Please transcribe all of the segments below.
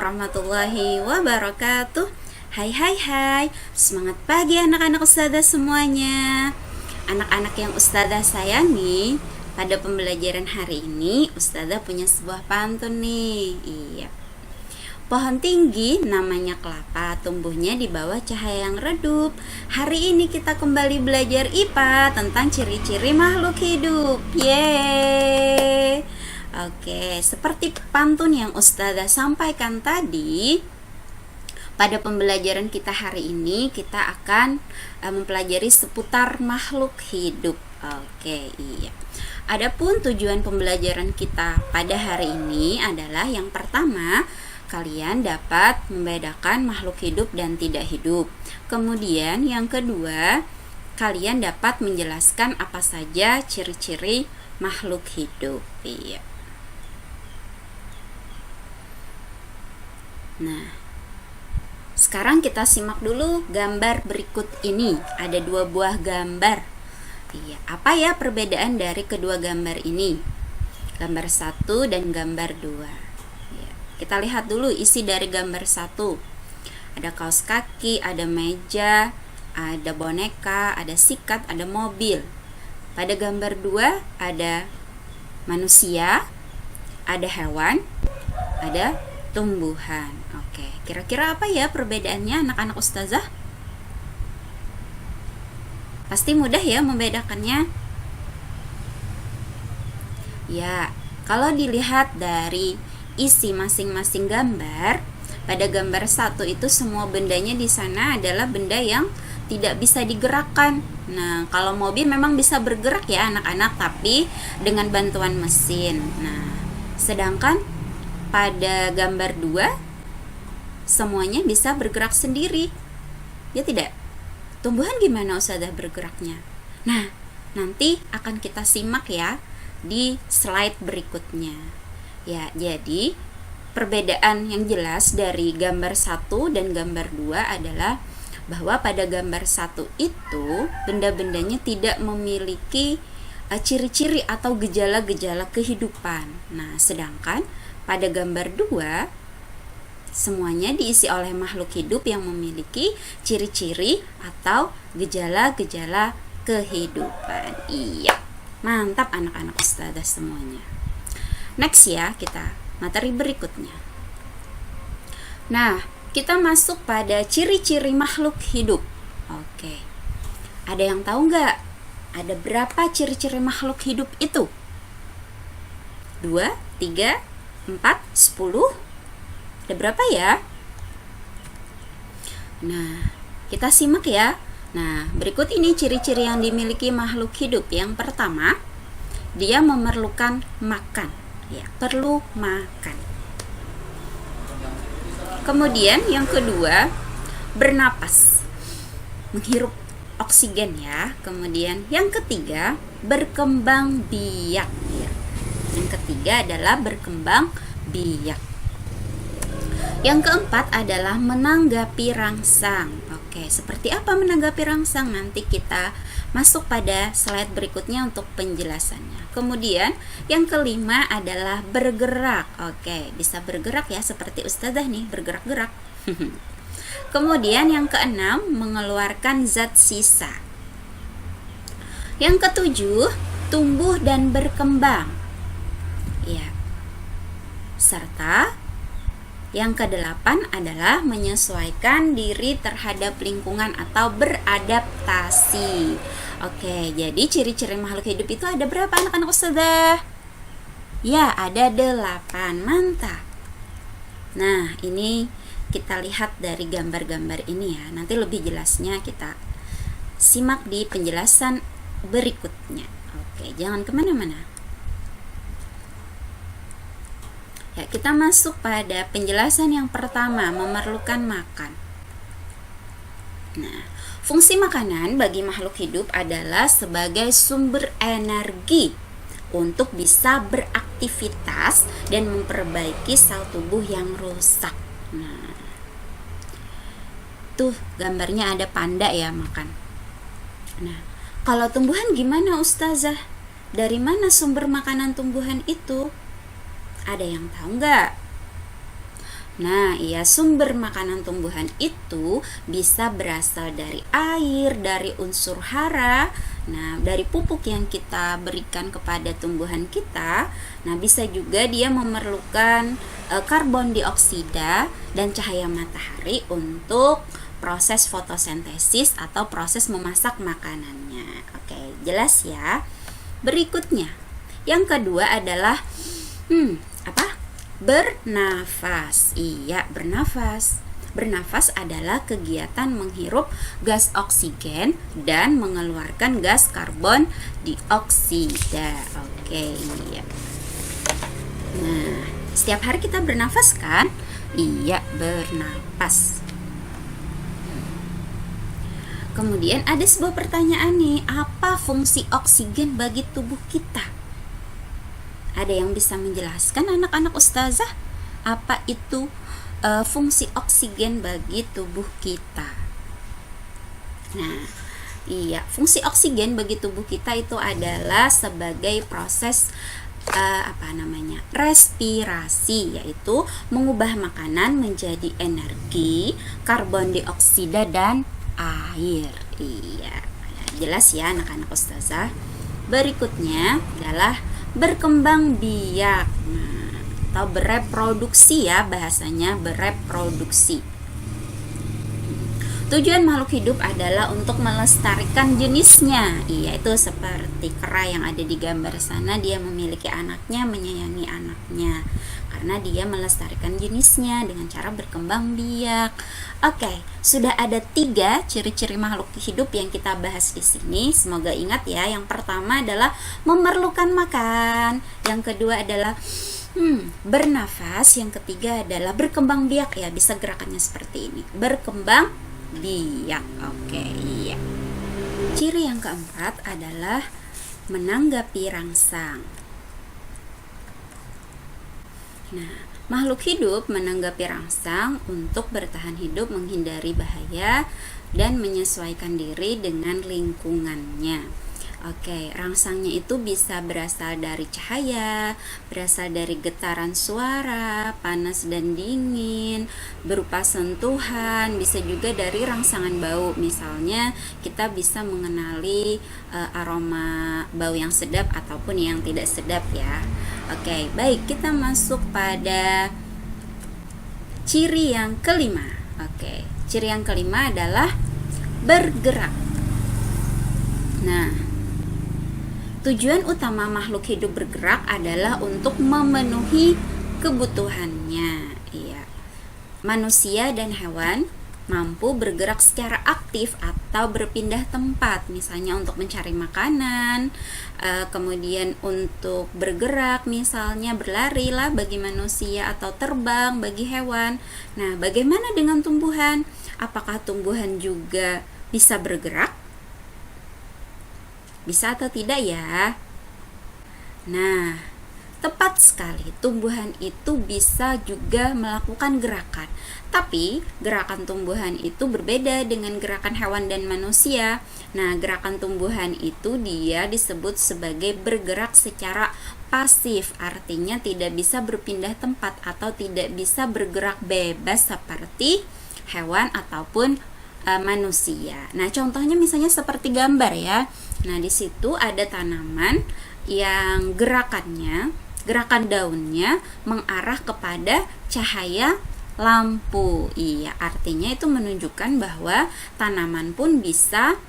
warahmatullahi wabarakatuh. Hai hai hai, semangat pagi anak-anak ustazah semuanya. Anak-anak yang ustazah sayangi, pada pembelajaran hari ini ustazah punya sebuah pantun nih. Iya. Pohon tinggi namanya kelapa, tumbuhnya di bawah cahaya yang redup. Hari ini kita kembali belajar IPA tentang ciri-ciri makhluk hidup. Yeay. Oke, seperti pantun yang ustazah sampaikan tadi, pada pembelajaran kita hari ini kita akan mempelajari seputar makhluk hidup. Oke, iya. Adapun tujuan pembelajaran kita pada hari ini adalah yang pertama, kalian dapat membedakan makhluk hidup dan tidak hidup. Kemudian yang kedua, kalian dapat menjelaskan apa saja ciri-ciri makhluk hidup. Iya. Nah, sekarang kita simak dulu gambar berikut ini. Ada dua buah gambar. Iya, apa ya perbedaan dari kedua gambar ini? Gambar 1 dan gambar 2. Kita lihat dulu isi dari gambar 1. Ada kaos kaki, ada meja, ada boneka, ada sikat, ada mobil. Pada gambar 2 ada manusia, ada hewan, ada tumbuhan. Oke, kira-kira apa ya perbedaannya anak-anak ustazah? Pasti mudah ya membedakannya. Ya, kalau dilihat dari isi masing-masing gambar, pada gambar 1 itu semua bendanya di sana adalah benda yang tidak bisa digerakkan. Nah, kalau mobil memang bisa bergerak ya anak-anak, tapi dengan bantuan mesin. Nah, sedangkan pada gambar 2 semuanya bisa bergerak sendiri. Ya tidak? Tumbuhan gimana ustazah bergeraknya? Nah, nanti akan kita simak ya di slide berikutnya. Ya, jadi perbedaan yang jelas dari gambar 1 dan gambar 2 adalah bahwa pada gambar 1 itu benda-bendanya tidak memiliki ciri-ciri atau gejala-gejala kehidupan. Nah, sedangkan pada gambar 2 semuanya diisi oleh makhluk hidup yang memiliki ciri-ciri atau gejala-gejala kehidupan. Iya, mantap anak-anak ustazah semuanya. Next ya, kita materi berikutnya. Nah, kita masuk pada ciri-ciri makhluk hidup. Oke. Ada yang tahu nggak? Ada berapa ciri-ciri makhluk hidup itu? 2, 3, 4, 10? Ada berapa ya? Nah, kita simak ya. Nah, berikut ini ciri-ciri yang dimiliki makhluk hidup. Yang pertama, dia memerlukan makan. Ya, perlu makan. Kemudian yang kedua, bernapas, menghirup oksigen ya. Kemudian yang ketiga, berkembang biak ya. Yang ketiga adalah berkembang biak. Yang keempat adalah menanggapi rangsang. Oke, seperti apa menanggapi rangsang? Nanti kita masuk pada slide berikutnya untuk penjelasannya. Kemudian yang kelima adalah bergerak. Oke, bisa bergerak ya seperti ustazah nih, bergerak-gerak. Kemudian yang keenam, mengeluarkan zat sisa. Yang ketujuh, tumbuh dan berkembang. Ya. Serta yang kedelapan adalah menyesuaikan diri terhadap lingkungan atau beradaptasi. Oke, jadi ciri-ciri makhluk hidup itu ada berapa anak-anak ustazah? Ya, ada 8. Mantap. Nah, ini kita lihat dari gambar-gambar ini ya. Nanti lebih jelasnya kita simak di penjelasan berikutnya. Oke, jangan kemana-mana. Ya, kita masuk pada penjelasan yang pertama, memerlukan makan. Nah, fungsi makanan bagi makhluk hidup adalah sebagai sumber energi untuk bisa beraktivitas dan memperbaiki sel tubuh yang rusak. Nah, tuh gambarnya ada panda ya makan. Nah, kalau tumbuhan gimana ustazah? Dari mana sumber makanan tumbuhan itu? Ada yang tahu nggak? Nah, iya, sumber makanan tumbuhan itu bisa berasal dari air, dari unsur hara, nah dari pupuk yang kita berikan kepada tumbuhan kita. Nah, bisa juga dia memerlukan karbon dioksida dan cahaya matahari untuk proses fotosintesis atau proses memasak makanannya. Oke, jelas ya. Berikutnya, yang kedua adalah apa? Bernafas. Iya, bernafas. Bernafas adalah kegiatan menghirup gas oksigen dan mengeluarkan gas karbon dioksida. Oke, iya. Nah, setiap hari kita bernafas kan? Iya, bernafas. Kemudian ada sebuah pertanyaan nih, apa fungsi oksigen bagi tubuh kita? Ada yang bisa menjelaskan anak-anak ustazah? Apa itu fungsi oksigen bagi tubuh kita? Nah, iya, fungsi oksigen bagi tubuh kita itu adalah sebagai proses respirasi, yaitu mengubah makanan menjadi energi, karbon dioksida dan air. Iya, jelas ya anak-anak ustazah. Berikutnya adalah berkembang biak, atau bereproduksi ya, bahasanya bereproduksi. Tujuan makhluk hidup adalah untuk melestarikan jenisnya. Iya, itu seperti kera yang ada di gambar sana, dia memiliki anaknya, menyayangi anaknya karena dia melestarikan jenisnya dengan cara berkembang biak. Oke, sudah ada 3 ciri-ciri makhluk hidup yang kita bahas di sini. Semoga ingat ya. Yang pertama adalah memerlukan makan. Yang kedua adalah bernafas. Yang ketiga adalah berkembang biak ya. Bisa gerakannya seperti ini. Berkembang biak. Oke, iya. Ciri yang keempat adalah menanggapi rangsang. Nah, makhluk hidup menanggapi rangsang untuk bertahan hidup, menghindari bahaya, dan menyesuaikan diri dengan lingkungannya. Oke, rangsangnya itu bisa berasal dari cahaya, berasal dari getaran suara, panas dan dingin, berupa sentuhan, bisa juga dari rangsangan bau. Misalnya, kita bisa mengenali aroma bau yang sedap ataupun yang tidak sedap ya. Oke, baik, kita masuk pada ciri yang kelima. Oke, ciri yang kelima adalah bergerak. Nah, tujuan utama makhluk hidup bergerak adalah untuk memenuhi kebutuhannya. Iya. Manusia dan hewan mampu bergerak secara aktif atau berpindah tempat, misalnya untuk mencari makanan, kemudian untuk bergerak, misalnya berlari lah bagi manusia atau terbang bagi hewan. Nah, bagaimana dengan tumbuhan? Apakah tumbuhan juga bisa bergerak? Bisa atau tidak ya? Nah, tepat sekali, tumbuhan itu bisa juga melakukan gerakan. Tapi, gerakan tumbuhan itu berbeda dengan gerakan hewan dan manusia. Nah, gerakan tumbuhan itu dia disebut sebagai bergerak secara pasif, artinya tidak bisa berpindah tempat atau tidak bisa bergerak bebas seperti hewan ataupun manusia. Nah, contohnya misalnya seperti gambar ya. Nah, di situ ada tanaman yang gerakan daunnya mengarah kepada cahaya lampu. Iya, artinya itu menunjukkan bahwa tanaman pun bisa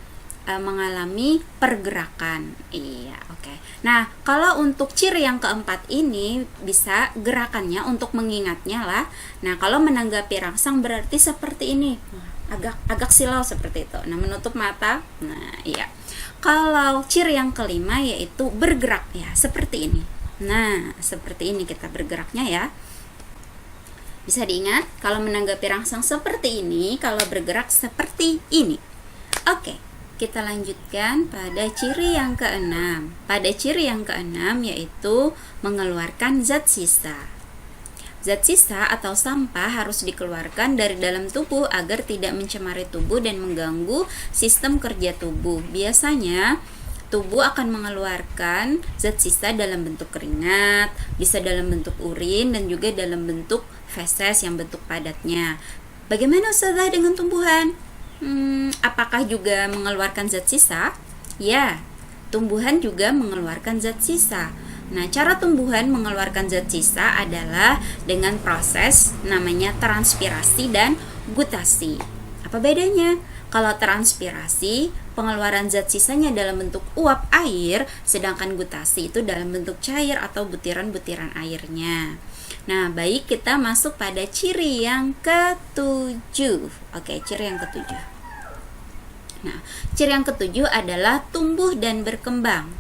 mengalami pergerakan. Iya, oke. Nah, kalau untuk ciri yang keempat ini bisa gerakannya untuk mengingatnya lah. Nah, kalau menanggapi rangsang berarti seperti ini. Agak silau seperti itu. Nah, menutup mata. Nah, iya. Kalau ciri yang kelima yaitu bergerak ya, seperti ini. Nah, seperti ini kita bergeraknya ya. Bisa diingat, kalau menanggapi rangsang seperti ini, kalau bergerak seperti ini. Oke, kita lanjutkan pada ciri yang keenam. Pada ciri yang keenam yaitu mengeluarkan zat sisa. Zat sisa atau sampah harus dikeluarkan dari dalam tubuh agar tidak mencemari tubuh dan mengganggu sistem kerja tubuh. Biasanya tubuh akan mengeluarkan zat sisa dalam bentuk keringat, bisa dalam bentuk urin dan juga dalam bentuk feses yang bentuk padatnya. Bagaimana Ustazah dengan tumbuhan? Apakah juga mengeluarkan zat sisa? Ya, tumbuhan juga mengeluarkan zat sisa. Nah, cara tumbuhan mengeluarkan zat sisa adalah dengan proses namanya transpirasi dan gutasi. Apa bedanya? Kalau transpirasi, pengeluaran zat sisanya dalam bentuk uap air, sedangkan gutasi itu dalam bentuk cair atau butiran-butiran airnya. Nah, baik, kita masuk pada ciri yang ketujuh. Oke, ciri yang ketujuh. Nah, ciri yang ketujuh adalah tumbuh dan berkembang.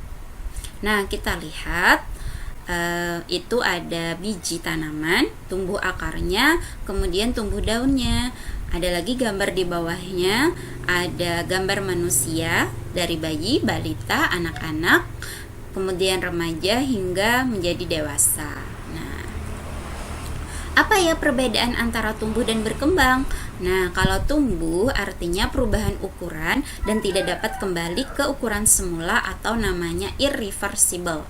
Nah, kita lihat itu ada biji tanaman, tumbuh akarnya, kemudian tumbuh daunnya. Ada lagi gambar di bawahnya, ada gambar manusia dari bayi, balita, anak-anak, kemudian remaja hingga menjadi dewasa. Nah, apa ya perbedaan antara tumbuh dan berkembang? Nah, kalau tumbuh artinya perubahan ukuran dan tidak dapat kembali ke ukuran semula atau namanya irreversible.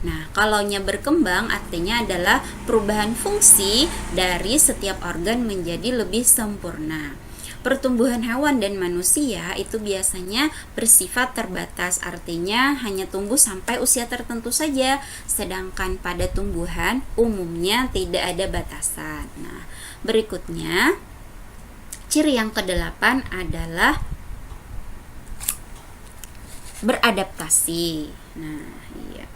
Nah, kalaunya berkembang artinya adalah perubahan fungsi dari setiap organ menjadi lebih sempurna. Pertumbuhan hewan dan manusia itu biasanya bersifat terbatas, artinya hanya tumbuh sampai usia tertentu saja, sedangkan pada tumbuhan umumnya tidak ada batasan. Nah, berikutnya ciri yang ke-8 adalah beradaptasi. Nah, iya.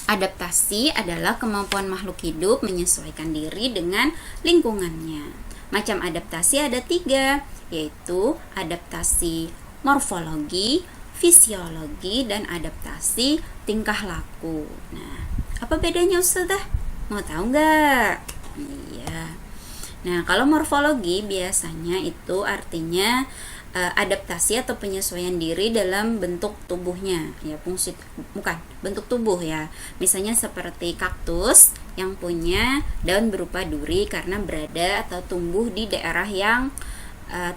Adaptasi adalah kemampuan makhluk hidup menyesuaikan diri dengan lingkungannya. Macam adaptasi ada 3, yaitu adaptasi morfologi, fisiologi, dan adaptasi tingkah laku. Nah, apa bedanya Ustazah? Mau tahu nggak? Iya. Nah, kalau morfologi biasanya itu artinya adaptasi atau penyesuaian diri dalam bentuk tubuhnya, ya bentuk tubuh ya. Misalnya seperti kaktus yang punya daun berupa duri karena berada atau tumbuh di daerah yang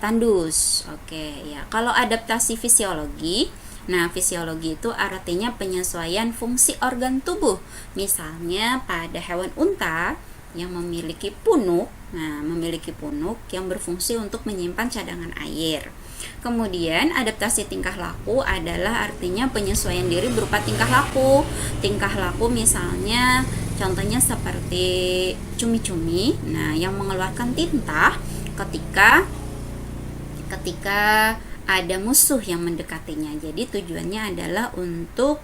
tandus. Oke, ya. Kalau adaptasi fisiologi, nah fisiologi itu artinya penyesuaian fungsi organ tubuh. Misalnya pada hewan unta yang memiliki punuk, memiliki punuk yang berfungsi untuk menyimpan cadangan air. Kemudian adaptasi tingkah laku adalah artinya penyesuaian diri berupa tingkah laku. Tingkah laku misalnya contohnya seperti cumi-cumi, yang mengeluarkan tinta ketika ada musuh yang mendekatinya. Jadi tujuannya adalah untuk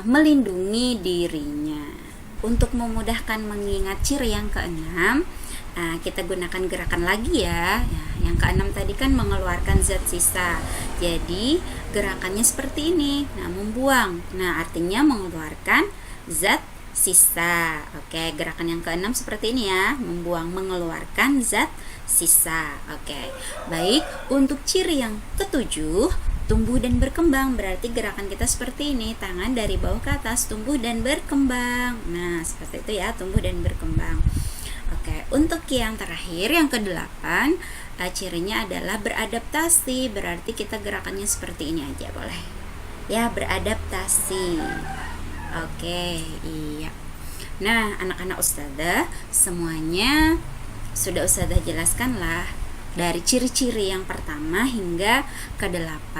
melindungi dirinya. Untuk memudahkan mengingat ciri yang ke-6, kita gunakan gerakan lagi ya. Yang ke-6 tadi kan mengeluarkan zat sisa. Jadi gerakannya seperti ini. Nah, membuang. Nah, artinya mengeluarkan zat sisa. Oke, gerakan yang ke-6 seperti ini ya. Membuang, mengeluarkan zat sisa. Oke. Baik, untuk ciri yang ke-7, tumbuh dan berkembang, berarti gerakan kita seperti ini, tangan dari bawah ke atas, tumbuh dan berkembang. Nah, seperti itu ya, tumbuh dan berkembang. Oke, untuk yang terakhir, yang ke-8, cirinya adalah beradaptasi, berarti kita gerakannya seperti ini aja boleh. Ya, beradaptasi. Oke, iya. Nah, anak-anak Ustazah, semuanya sudah Ustazah jelaskan lah. Dari ciri-ciri yang pertama hingga ke-8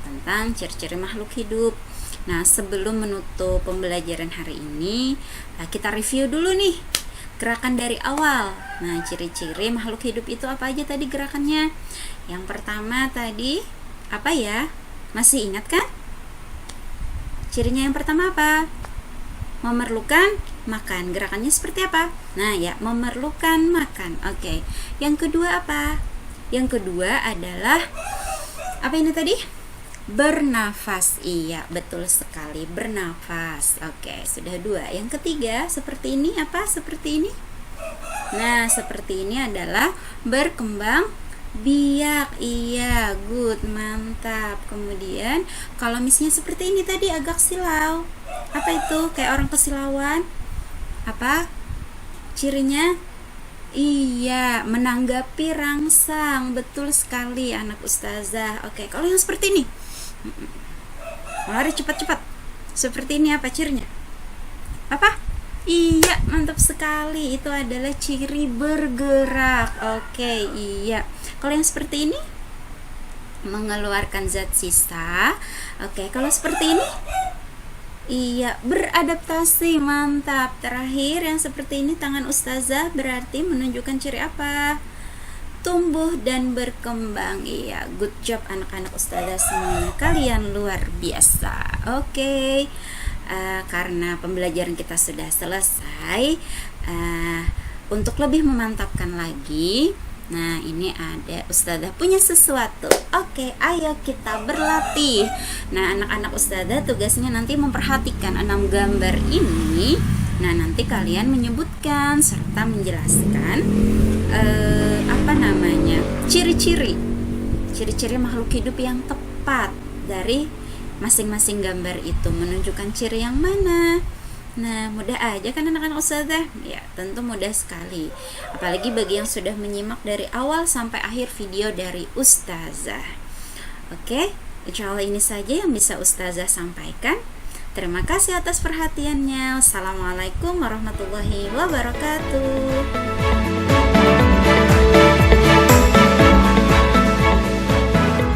tentang ciri-ciri makhluk hidup. Nah, sebelum menutup pembelajaran hari ini, kita review dulu nih gerakan dari awal. Nah, ciri-ciri makhluk hidup itu apa aja tadi gerakannya? Yang pertama tadi apa ya? Masih ingat kan? Cirinya yang pertama apa? Memerlukan makan. Gerakannya seperti apa? Nah, ya, memerlukan makan. Oke. Yang kedua apa? Yang kedua adalah apa ini tadi? Bernafas. Iya, betul sekali, bernafas. Oke, sudah 2. Yang ketiga seperti ini apa? Seperti ini. Nah, seperti ini adalah berkembang biak. Iya, good, mantap. Kemudian kalau misalnya seperti ini tadi agak silau. Apa itu? Kayak orang kesilauan. Apa cirinya? Iya, menanggapi rangsang. Betul sekali anak Ustazah. Oke, kalau yang seperti ini, lari cepat-cepat. Seperti ini apa cirinya? Apa? Iya, mantap sekali. Itu adalah ciri bergerak. Oke, iya. Kalau yang seperti ini mengeluarkan zat sisa. Oke, kalau seperti ini iya, beradaptasi. Mantap. Terakhir yang seperti ini tangan ustazah berarti menunjukkan ciri apa? Tumbuh dan berkembang. Iya, good job anak-anak ustazah semuanya, kalian luar biasa. Oke, karena pembelajaran kita sudah selesai, untuk lebih memantapkan lagi, nah ini ada ustazah punya sesuatu. Oke, ayo kita berlatih. Nah, anak-anak ustazah tugasnya nanti memperhatikan 6 gambar ini. Nah, nanti kalian menyebutkan serta menjelaskan ciri-ciri makhluk hidup yang tepat dari masing-masing gambar itu, menunjukkan ciri yang mana. Nah, mudah aja kan anak-anak ustazah? Ya, tentu mudah sekali. Apalagi bagi yang sudah menyimak dari awal sampai akhir video dari ustazah. Oke, insya Allah ini saja yang bisa ustazah sampaikan. Terima kasih atas perhatiannya. Wassalamualaikum warahmatullahi wabarakatuh.